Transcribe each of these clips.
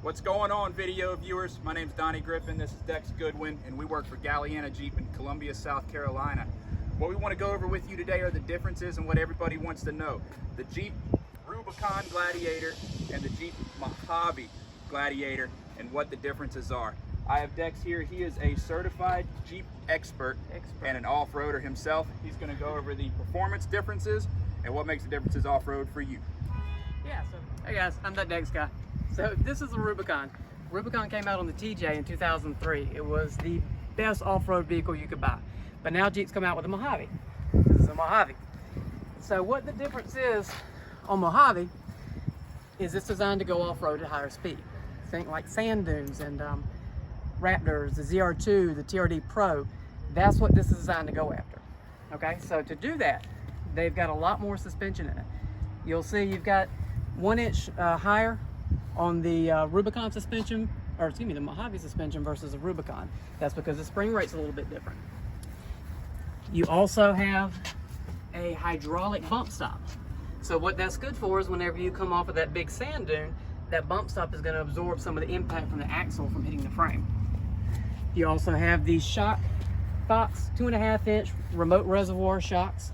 What's going on, video viewers? My name's Donnie Griffin, this is Dex Goodwin, and we work for Gladiator Jeep in Columbia, South Carolina. What we want to go over with you today are the differences and what everybody wants to know. The Jeep Rubicon Gladiator and the Jeep Mojave Gladiator and what the differences are. I have Dex here. He is a certified Jeep expert and an off-roader himself. He's going to go over the performance differences and what makes the differences off-road for you. Yeah, so hey guys, I'm that Dex guy. So this is the Rubicon. Rubicon came out on the TJ in 2003. It was the best off-road vehicle you could buy. But now Jeep's come out with a Mojave. This is a Mojave. So what the difference is on Mojave is it's designed to go off-road at higher speed. Think like sand dunes and Raptors, the ZR2, the TRD Pro. That's what this is designed to go after. Okay, so to do that, they've got a lot more suspension in it. You'll see you've got 1 inch higher on the Rubicon suspension, or excuse me, the Mojave suspension versus the Rubicon. That's because the spring rate's a little bit different. You also have a hydraulic bump stop. So what that's good for is whenever you come off of that big sand dune, that bump stop is going to absorb some of the impact from the axle from hitting the frame. You also have these shock box 2.5 inch remote reservoir shocks.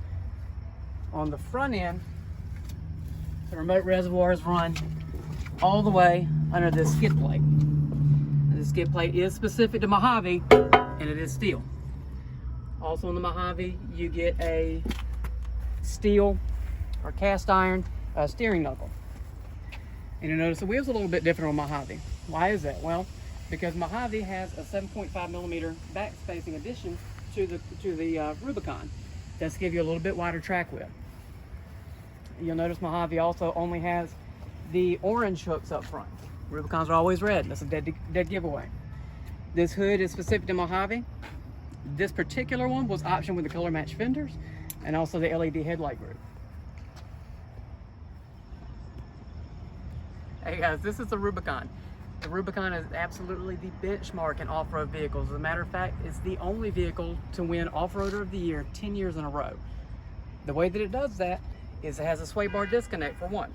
On the front end, the remote reservoirs run all the way under this skid plate. And the skid plate is specific to Mojave, and it is steel. Also on the Mojave, you get a steel or cast iron steering knuckle. And you'll notice the wheel's a little bit different on Mojave. Why is that? Well, because Mojave has a 7.5 millimeter back spacing addition to the Rubicon. That's to give you a little bit wider track width. You'll notice Mojave also only has the orange hooks up front. Rubicons are always red. That's a dead giveaway. This hood is specific to Mojave. This particular one was optioned with the color match fenders and also the LED headlight group. Hey guys, this is the Rubicon. The Rubicon is absolutely the benchmark in off-road vehicles. As a matter of fact, it's the only vehicle to win Off-Roader of the Year 10 years in a row. The way that it does that is it has a sway bar disconnect for one.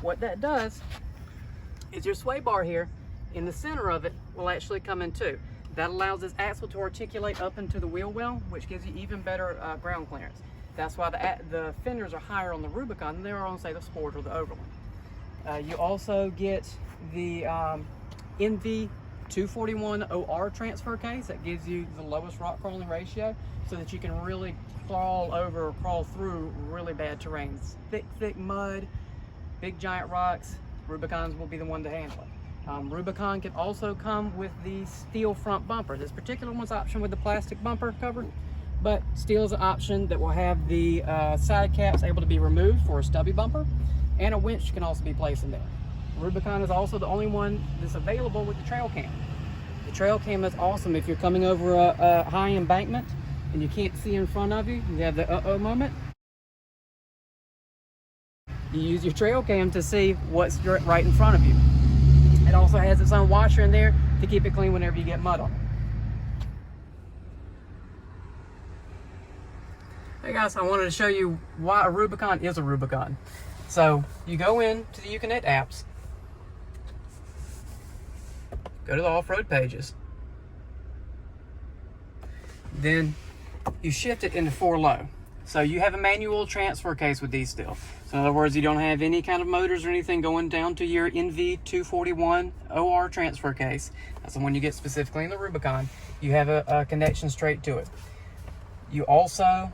What that does is your sway bar here in the center of it will actually come in two. That allows this axle to articulate up into the wheel well, which gives you even better ground clearance. That's why the fenders are higher on the Rubicon than they are on, say, the Sport or the Overland. You also get the NV 241 OR transfer case that gives you the lowest rock crawling ratio so that you can really crawl over or crawl through really bad terrains. Thick mud, big giant rocks, Rubicons will be the one to handle it. Rubicon can also come with the steel front bumper. This particular one's option with the plastic bumper cover, but steel is an option that will have the side caps able to be removed for a stubby bumper, and a winch can also be placed in there. Rubicon is also the only one that's available with the trail cam. The trail cam is awesome if you're coming over a high embankment and you can't see in front of you. You have the uh-oh moment. You use your trail cam to see what's right in front of you. It also has its own washer in there to keep it clean whenever you get mud on it. Hey guys, I wanted to show you why a Rubicon is a Rubicon. So you go into the UConnect apps, go to the off-road pages, then you shift it into 4 low. So you have a manual transfer case with these still. So in other words, you don't have any kind of motors or anything going down to your NV 241 OR transfer case. That's the one you get specifically in the Rubicon. You have a connection straight to it. You also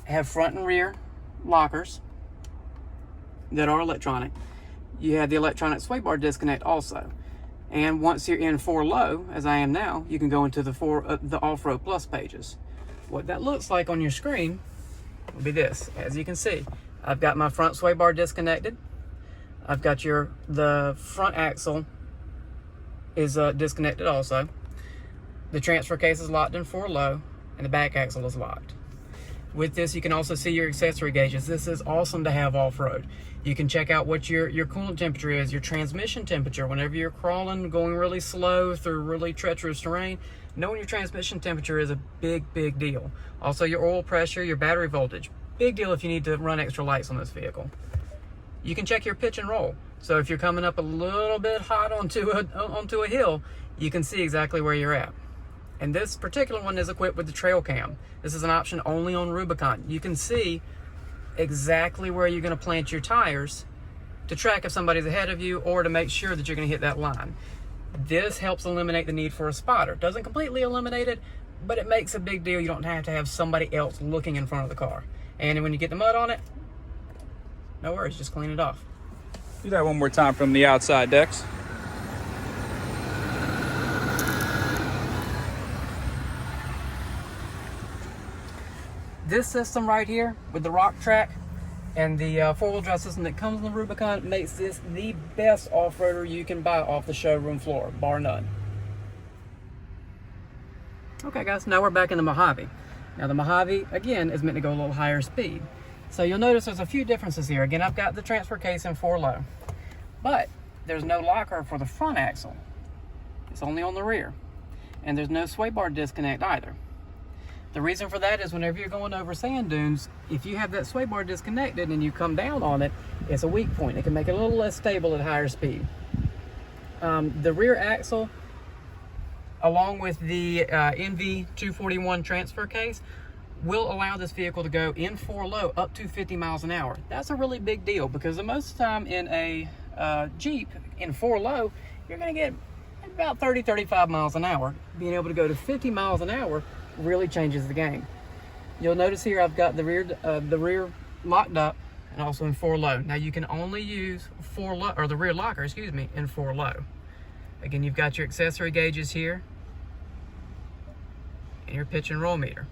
have front and rear lockers that are electronic. You have the electronic sway bar disconnect also. And once you're in 4 low, as I am now, you can go into the Off-Road Plus pages. What that looks like on your screen will be this. As you can see, I've got my front sway bar disconnected. I've got the front axle is disconnected also. The transfer case is locked in 4 low, and the back axle is locked. With this, you can also see your accessory gauges. This is awesome to have off-road. You can check out what your coolant temperature is, your transmission temperature. Whenever you're crawling, going really slow through really treacherous terrain, knowing your transmission temperature is a big deal. Also your oil pressure, your battery voltage. Big deal if you need to run extra lights on this vehicle. You can check your pitch and roll. So if you're coming up a little bit hot onto a hill, you can see exactly where you're at. And this particular one is equipped with the trail cam. This is an option only on Rubicon. You can see exactly where you're going to plant your tires to track if somebody's ahead of you or to make sure that you're going to hit that line. This helps eliminate the need for a spotter. Doesn't completely eliminate it, but it makes a big deal. You don't have to have somebody else looking in front of the car. And when you get the mud on it, no worries, just clean it off. Do that one more time from the outside, Dex. This system right here with the rock track and the four-wheel drive system that comes in the Rubicon makes this the best off-roader you can buy off the showroom floor, bar none. Okay guys, now we're back in the Mojave. Now the Mojave, again, is meant to go a little higher speed. So you'll notice there's a few differences here. Again, I've got the transfer case in 4-low, but there's no locker for the front axle. It's only on the rear. And there's no sway bar disconnect either. The reason for that is whenever you're going over sand dunes, if you have that sway bar disconnected and you come down on it, it's a weak point. It can make it a little less stable at higher speed. The rear axle, along with the NV241 transfer case, will allow this vehicle to go in 4-low up to 50 miles an hour. That's a really big deal because the most of the time in a Jeep in 4-low, you're going to get about 30-35 miles an hour. Being able to go to 50 miles an hour really changes the game. You'll notice here I've got the rear locked up and also in 4-low. Now you can only use 4-low, or the rear locker, excuse me, in 4-low. Again, you've got your accessory gauges here and your pitch and roll meter.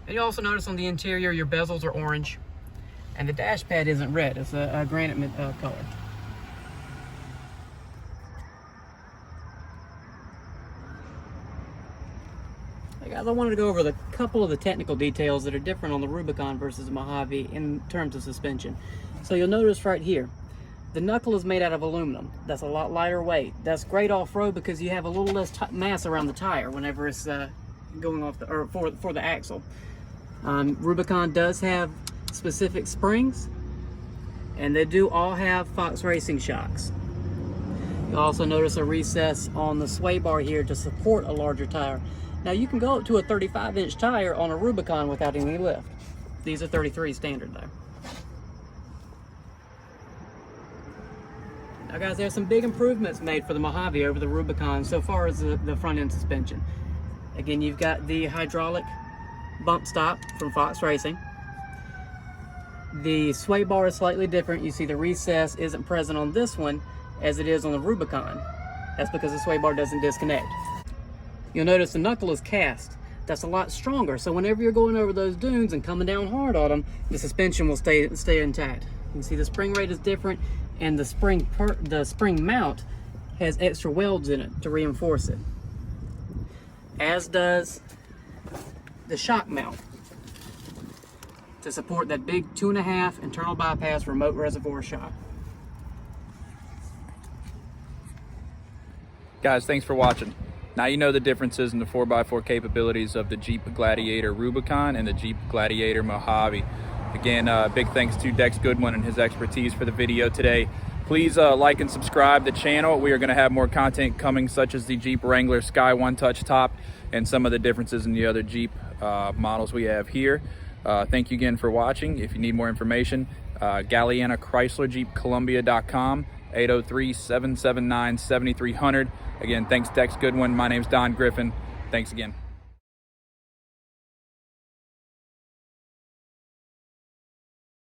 And you also notice on the interior your bezels are orange and the dash pad isn't red, it's a granite color. Hey guys, I wanted to go over a couple of the technical details that are different on the Rubicon versus the Mojave in terms of suspension. So you'll notice right here, the knuckle is made out of aluminum. That's a lot lighter weight. That's great off-road because you have a little less mass around the tire whenever it's going off for the axle. Rubicon does have specific springs, and they do all have Fox Racing shocks. You'll also notice a recess on the sway bar here to support a larger tire. Now you can go up to a 35-inch tire on a Rubicon without any lift. These are 33 standard though. Now guys, there's some big improvements made for the Mojave over the Rubicon so far as the front end suspension. Again, you've got the hydraulic bump stop from Fox Racing. The sway bar is slightly different. You see the recess isn't present on this one as it is on the Rubicon. That's because the sway bar doesn't disconnect. You'll notice the knuckle is cast. That's a lot stronger. So whenever you're going over those dunes and coming down hard on them, the suspension will stay intact. You can see the spring rate is different, and the spring mount has extra welds in it to reinforce it. As does the shock mount to support that big 2.5 internal bypass remote reservoir shock. Guys, thanks for watching. Now you know the differences in the 4x4 capabilities of the Jeep Gladiator Rubicon and the Jeep Gladiator Mojave. Again, big thanks to Dex Goodwin and his expertise for the video today. Please like and subscribe the channel. We are going to have more content coming, such as the Jeep Wrangler Sky One Touch Top and some of the differences in the other Jeep models we have here. Thank you again for watching. If you need more information, Galliana Chrysler Jeep Columbia.com, 803-779-7300. Again, thanks Dex Goodwin. My name's Don Griffin. Thanks again.